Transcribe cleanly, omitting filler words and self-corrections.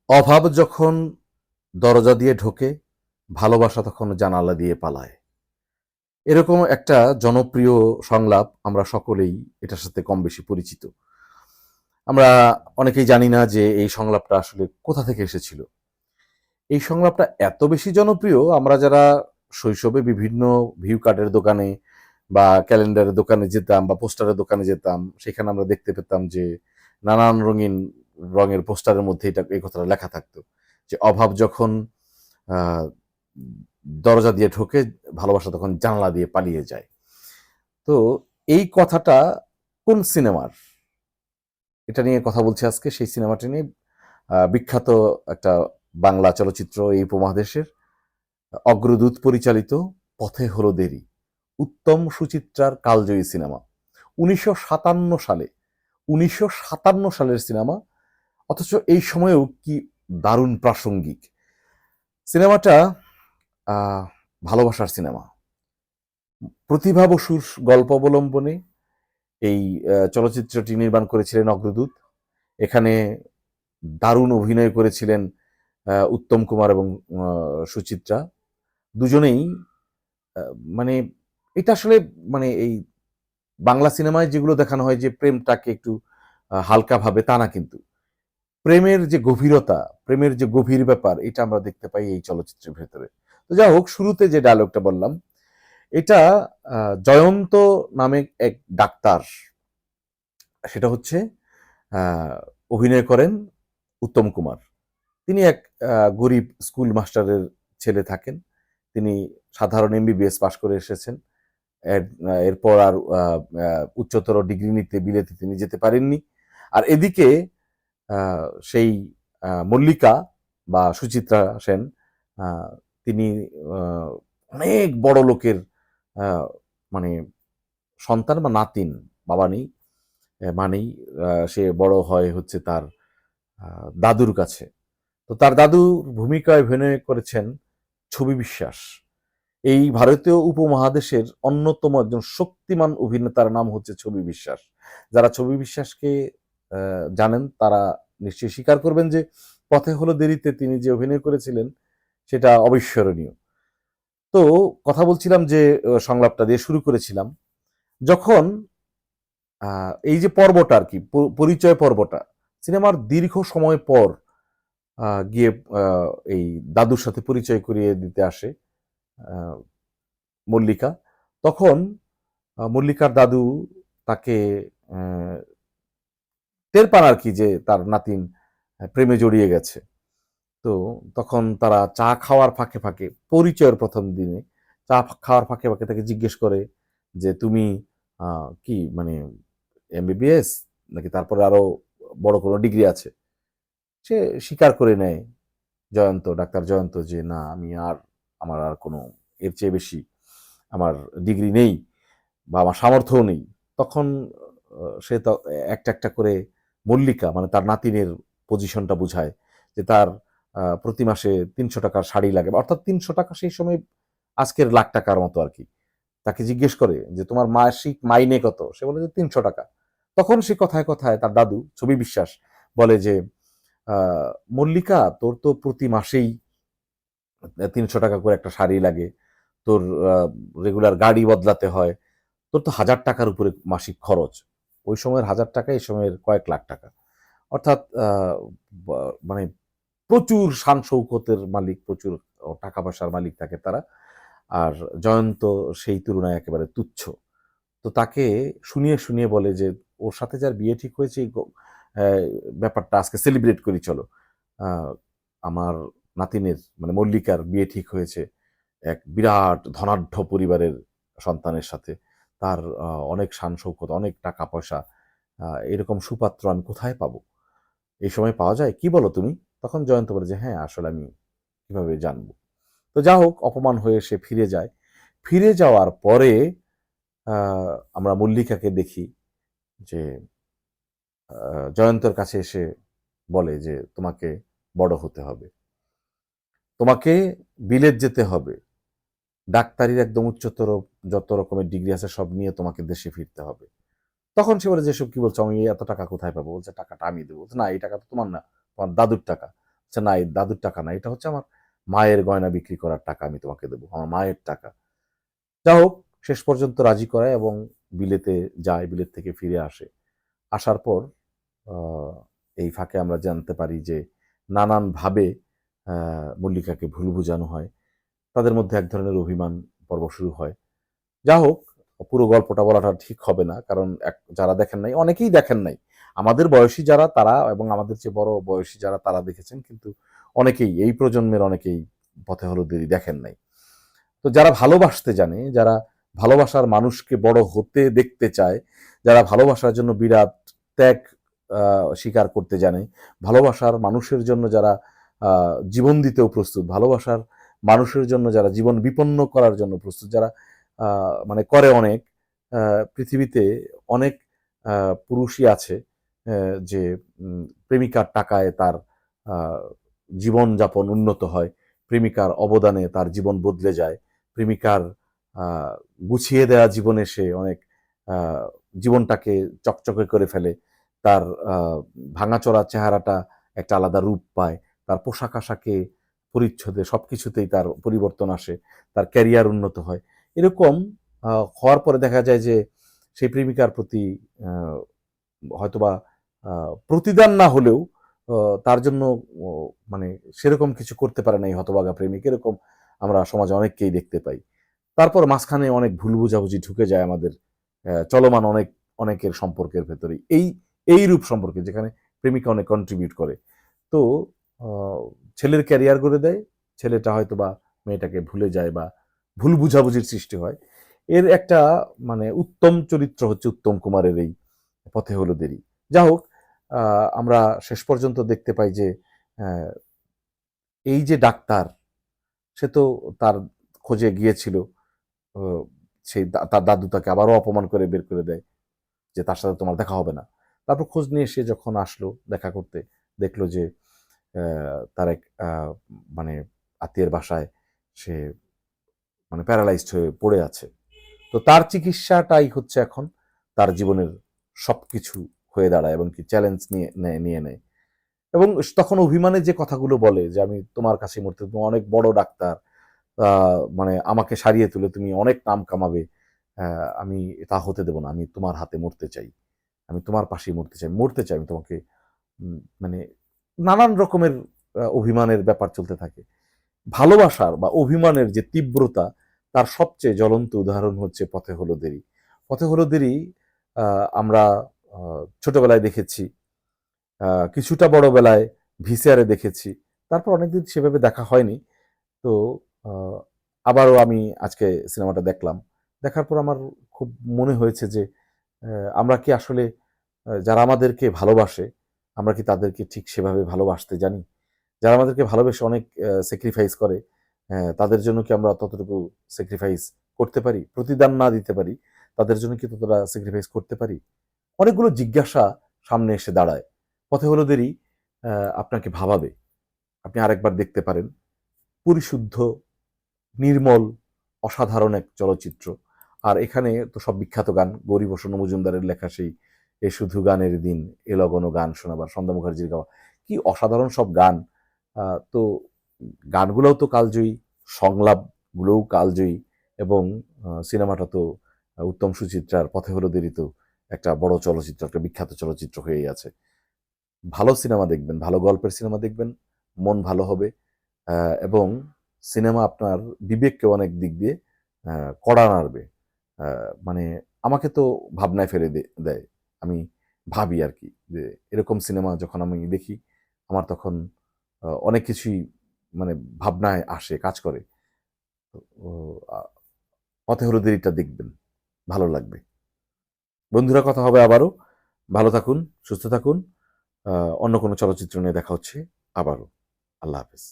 অভাব যখন দরজা দিয়ে ঢোকে, ভালোবাসা তখন জানালা দিয়ে পালায়। এরকম একটা জনপ্রিয় সংলাপ, আমরা সকলেই এটার সাথে কম বেশি পরিচিত। আমরা অনেকেই জানি না যে এই সংলাপটা আসলে কোথা থেকে এসেছিল। এই সংলাপটা এত বেশি জনপ্রিয়, আমরা যারা শৈশবে বিভিন্ন ভিউ কার্ডের দোকানে বা ক্যালেন্ডারের দোকানে যেতাম বা পোস্টারের দোকানে যেতাম, সেখানে আমরা দেখতে পেতাম যে নানান রঙিন রঙের পোস্টারের মধ্যে এই কথাটা লেখা থাকতো যে অভাব যখন আহ, দরজা দিয়ে ঢোকে, ভালোবাসা তখন জানলা দিয়ে পালিয়ে যায়। তো এই কথাটা কোন সিনেমার, এটা নিয়ে কথা বলছি আজকে। সেই সিনেমাটি নিয়ে, বিখ্যাত একটা বাংলা চলচ্চিত্র, এই উপমহাদেশের অগ্রদূত পরিচালিত পথে হলো দেরি, উত্তম সুচিত্রার কালজয়ী সিনেমা। 1957 সালে, 1957 সালের সিনেমা, অথচ এই সময়েও কি দারুণ প্রাসঙ্গিক সিনেমাটা। আহ, ভালোবাসার সিনেমা। প্রতিভা বসুর গল্প অবলম্বনে এই চলচ্চিত্রটি নির্মাণ করেছিলেন অগ্রদূত। এখানে দারুণ অভিনয় করেছিলেন উত্তম কুমার এবং সুচিত্রা, দুজনেই। মানে এটা আসলে, মানে এই বাংলা সিনেমায় যেগুলো দেখানো হয় যে প্রেমটাকে একটু হালকা ভাবে, তা না, কিন্তু প্রেমের যে গভীরতা, প্রেমের যে গভীর ব্যাপার, এটা আমরা দেখতে পাই এই চলচ্চিত্রের ভেতরে। তো যাই হোক, শুরুতে যে ডায়লগটা বললাম, এটা জয়ন্ত নামে এক ডাক্তার, সেটা হচ্ছে আহ, অভিনয় করেন উত্তম কুমার। তিনি এক গরিব স্কুল মাস্টারের ছেলে থাকেন। তিনি সাধারণ এমবিবিএস পাশ করে এসেছেন। এরপর আর উচ্চতর ডিগ্রি নিতে বিলেতে তিনি যেতে পারেননি। আর এদিকে সেই মল্লিকা বা সুচিত্রা সেন, আহ, তিনি আহ, অনেক বড় লোকের আহ, মানে সন্তান বা নাতিন, বাবা নেই মানেই, সে বড় হয় হচ্ছে তার দাদুর কাছে। তো তার দাদুর ভূমিকায় অভিনয় করেছেন ছবি বিশ্বাস। এই ভারতীয় উপমহাদেশের অন্যতম একজন শক্তিমান অভিনেতার নাম হচ্ছে ছবি বিশ্বাস। যারা ছবি বিশ্বাসকে জানেন তারা নিশ্চয়ই স্বীকার করবেন যে পথে হলো দেরিতে তিনি যে অভিনয় করেছিলেন সেটা অবিস্মরণীয়। তো কথা বলছিলাম যে সংলাপটা দিয়ে শুরু করেছিলাম, যখন এই যে পর্বটা আর কি, পরিচয় পর্বটা, সিনেমার দীর্ঘ সময় পর গিয়ে এই দাদুর সাথে পরিচয় করিয়ে দিতে আসে আহ, মল্লিকা। তখন মল্লিকার দাদু তাকে আহ, টের পান আর কি যে তার নাতিন প্রেমে জড়িয়ে গেছে। তো তখন তারা চা খাওয়ার ফাঁকে ফাঁকে, পরিচয়ের প্রথম দিনে চা খাওয়ার ফাঁকে ফাঁকে তাকে জিজ্ঞেস করে যে তুমি কি মানে এমবিবিএস নাকি তারপরে আরো বড় কোনো ডিগ্রি আছে। সে স্বীকার করে নেয়, ডাক্তার জয়ন্ত, যে না, আমার আর কোনো এর চেয়ে বেশি আমার ডিগ্রি নেই বা আমার সামর্থ্যও নেই। তখন সে তো একটা একটা করে মল্লিকা মানে তার নাতিনের পজিশনটা বুঝায় যে তার প্রতি মাসে ৩০০ টাকার শাড়ি লাগে, অর্থাৎ ৩০০ টাকা সেই সময় আজকের লাখ টাকার মতো আর কি। তাকে জিজ্ঞেস করে যে তোমার মাসিক মাইনে কত, সে বলে যে ৩০০ টাকা। তখন সে কথায় কথায় তার দাদু ছবি বিশ্বাস বলে যে আহ, মল্লিকা, তোর তো প্রতি মাসেই ৩০০ টাকা করে একটা শাড়ি লাগে, তোর রেগুলার গাড়ি বদলাতে হয়, তোর তো ১,০০০ টাকার উপরে মাসিক খরচ। ওই সময়ের ১,০০০ টাকা, এই সময়ের কয়েক লাখ টাকা। অর্থাৎ মানে প্রচুর শান শৌকতের মালিক, প্রচুর টাকা পয়সার মালিক থাকে তারা। আর জয়ন্ত সেই তুলনায় একেবারে তুচ্ছ। তো তাকে শুনিয়ে শুনিয়ে বলে যে ওর সাথে যার বিয়ে ঠিক হয়েছে, এই ব্যাপারটা আজকে সেলিব্রেট করি চলো। আহ, আমার নাতিনের মানে মল্লিকার বিয়ে ঠিক হয়েছে এক বিরাট ধনাঢ্য পরিবারের সন্তানের সাথে। তার অনেক শান শৌকত, অনেক টাকা পয়সা, এরকম সুপাত্র আমি কোথায় পাবো? এই সময় পাওয়া যায়, কি বলো তুমি? তখন জয়ন্ত বলে যে হ্যাঁ, আসলে আমি কিভাবে জানবো। তো যা হোক, অপমান হয়ে সে ফিরে যায়। ফিরে যাওয়ার পরে আমরা মল্লিকাকে দেখি যে জয়ন্তের কাছে এসে বলে যে তোমাকে বড় হতে হবে, তোমাকে বিলেত যেতে হবে, ডাক্তারির একদম উচ্চতর যত রকমের ডিগ্রি আছে সব নিয়ে তোমাকে দেশে ফিরতে হবে। তখন সে বলে, যেসব কি বলছো, আমি এত টাকা কোথায় পাবো? বলছে টাকাটা আমি দেবো। বলছে, না, এই টাকা তো তোমার না, তোমার দাদুর টাকা। আচ্ছা না, এই দাদুর টাকা না, এটা হচ্ছে আমার মায়ের গয়না বিক্রি করার টাকা, আমি তোমাকে দেবো, আমার মায়ের টাকা। যা হোক, শেষ পর্যন্ত রাজি করায় এবং বিলেতে যায়, বিলেত থেকে ফিরে আসে। আসার পর এই ফাঁকে আমরা জানতে পারি যে নানানভাবে মল্লিকাকে ভুল বোঝানো হয়, তাদের মধ্যে এক ধরনের অভিমান পর্ব শুরু হয়। যা হোক, পুরো গল্পটা বলাটা ঠিক হবে না, কারণ যারা দেখেন নাই, অনেকেই দেখেন নাই, আমাদের বয়সী যারা তারা এবং আমাদের চেয়ে বড় বয়সী যারা তারা দেখেছেন, কিন্তু অনেকেই, এই প্রজন্মের অনেকেই পথে হলুদেরই দেখেন নাই। তো যারা ভালোবাসতে জানে, যারা ভালোবাসার মানুষকে বড় হতে দেখতে চায়, যারা ভালোবাসার জন্য বিরাট ত্যাগ স্বীকার করতে জানে, ভালোবাসার মানুষের জন্য যারা জীবন দিতেও প্রস্তুত, ভালোবাসার মানুষের জন্য যারা জীবন বিপন্ন করার জন্য প্রস্তুত, যারা মানে করে অনেক, পৃথিবীতে অনেক পুরুষই আছে যে প্রেমিকার টাকায় তার জীবনযাপন উন্নত হয়, প্রেমিকার অবদানে তার জীবন বদলে যায়, প্রেমিকার গুছিয়ে দেওয়া জীবনে সে অনেক জীবনটাকে চকচকে করে ফেলে, তার ভাঙাচোরা চেহারাটা একটা আলাদা রূপ পায়, তার পোশাক আশাকে পরিচ্ছদে সবকিছুতেই তার পরিবর্তন আসে, তার ক্যারিয়ার উন্নত হয়। এরকম হওয়ার পরে দেখা যায় যে সেই প্রেমিকার প্রতি হয়তোবা প্রতিদান না হলেও তার জন্য মানে সেরকম কিছু করতে পারে না এই হতভাগা প্রেমিক, এরকম আমরা সমাজে অনেককেই দেখতে পাই। তারপর মাঝখানে অনেক ভুল বুঝাবুঝি ঢুকে যায় আমাদের চলমান অনেকের সম্পর্কের ভেতরে, এই রূপ সম্পর্কে যেখানে প্রেমিকা অনেক কন্ট্রিবিউট করে। তো ছেলের ক্যারিয়ার গড়ে দেয়, ছেলেটা হয়তো বা মেয়েটাকে ভুলে যায় বা ভুল বুঝাবুঝির সৃষ্টি হয়। এর একটা মানে উত্তম চরিত্র হচ্ছে উত্তম কুমারের এই পথে হলুদেরই। যা হোক, আমরা শেষ পর্যন্ত দেখতে পাই যে এই যে ডাক্তার, সে তো তার খোঁজে গিয়েছিল, সেই তার দাদু তাকে আবারও অপমান করে বের করে দেয় যে তার সাথে তোমার দেখা হবে না। তারপর খোঁজ নিয়ে সে যখন আসলো দেখা করতে, দেখলো যে তার এক মানে আত্মীয়ের বাসায় সে মানে প্যারালাইজড হয়ে পড়ে আছে। তো তার চিকিৎসাটাই হচ্ছে এখন তার জীবনের সবকিছু হয়ে দাঁড়ায় এবং কি চ্যালেঞ্জ নিয়ে নেয়। এবং তখন অভিমানে যে কথাগুলো বলে যে আমি তোমার কাছে মরতে, তুমি অনেক বড় ডাক্তার, মানে আমাকে সারিয়ে তুলে তুমি অনেক নাম কামাবে, আমি তা হতে দেব না, আমি তোমার হাতে মরতে চাই, আমি তোমার পাশেই মরতে চাই আমি তোমাকে, মানে নানান রকমের অভিমানের ব্যাপার চলতে থাকে। ভালোবাসার বা অভিমানের যে তীব্রতা, তার সবচেয়ে জ্বলন্ত উদাহরণ হচ্ছে পথে হলুদেরই। পথে হলুদেরই আমরা ছোটবেলায় দেখেছি, কিছুটা বড়বেলায় ভিসিআরে দেখেছি, তারপর অনেকদিন সেভাবে দেখা হয়নি। তো আবারও আমি আজকে সিনেমাটা দেখলাম, দেখার পর আমার খুব মনে হয়েছে যে আমরা কি আসলে যারা আমাদেরকে ভালোবাসে, আমরা কি তাদেরকে ঠিক সেভাবে ভালোবাসতে জানি? যারা আমাদেরকে ভালোবেসে অনেক স্যাক্রিফাইস করে, তাদের জন্য কি আমরা ততটুকু স্যাক্রিফাইস করতে পারি? প্রতিদান না দিতে পারি, তাদের জন্য কি ততটা স্যাক্রিফাইস করতে পারি? অনেকগুলো জিজ্ঞাসা সামনে এসে দাঁড়ায়। পথে হলুদেরই আপনাকে ভাবাবে। আপনি আরেকবার দেখতে পারেন। পরিশুদ্ধ, নির্মল, অসাধারণ এক চলচ্চিত্র। আর এখানে তো সব বিখ্যাত গান, গৌরীপ্রসন্ন মজুমদারের লেখা সেই এ শুধু গানের দিন, এ লগন গান শোনাবার, সন্ধ্যা মুখার্জির গাওয়া। কি অসাধারণ সব গান! তো গানগুলোও তো কালজয়ী, সংলাপগুলোও কালজয়ী এবং সিনেমাটা তো উত্তম সুচিত্রার পথে হলুদেরই তো একটা বড় চলচ্চিত্র, একটা বিখ্যাত চলচ্চিত্র হয়েই আছে। ভালো সিনেমা দেখবেন, ভালো গল্পের সিনেমা দেখবেন, মন ভালো হবে এবং সিনেমা আপনার বিবেককে অনেক দিক দিয়ে কড়া নাড়বে। মানে আমাকে তো ভাবনায় ফেলে দেয়। আমি ভাবি আরকি যে এরকম সিনেমা যখন আমি দেখি, আমার তখন অনেক কিছুই মানে ভাবনায় আসে, কাজ করে। ও আ পথে হলুদেরটা দেখবেন, ভালো লাগবে। বন্ধুরা, কথা হবে আবারও। ভালো থাকুন, সুস্থ থাকুন। অন্য কোনো চলচ্চিত্র নিয়ে দেখা হচ্ছে আবারও। আল্লাহ হাফেজ।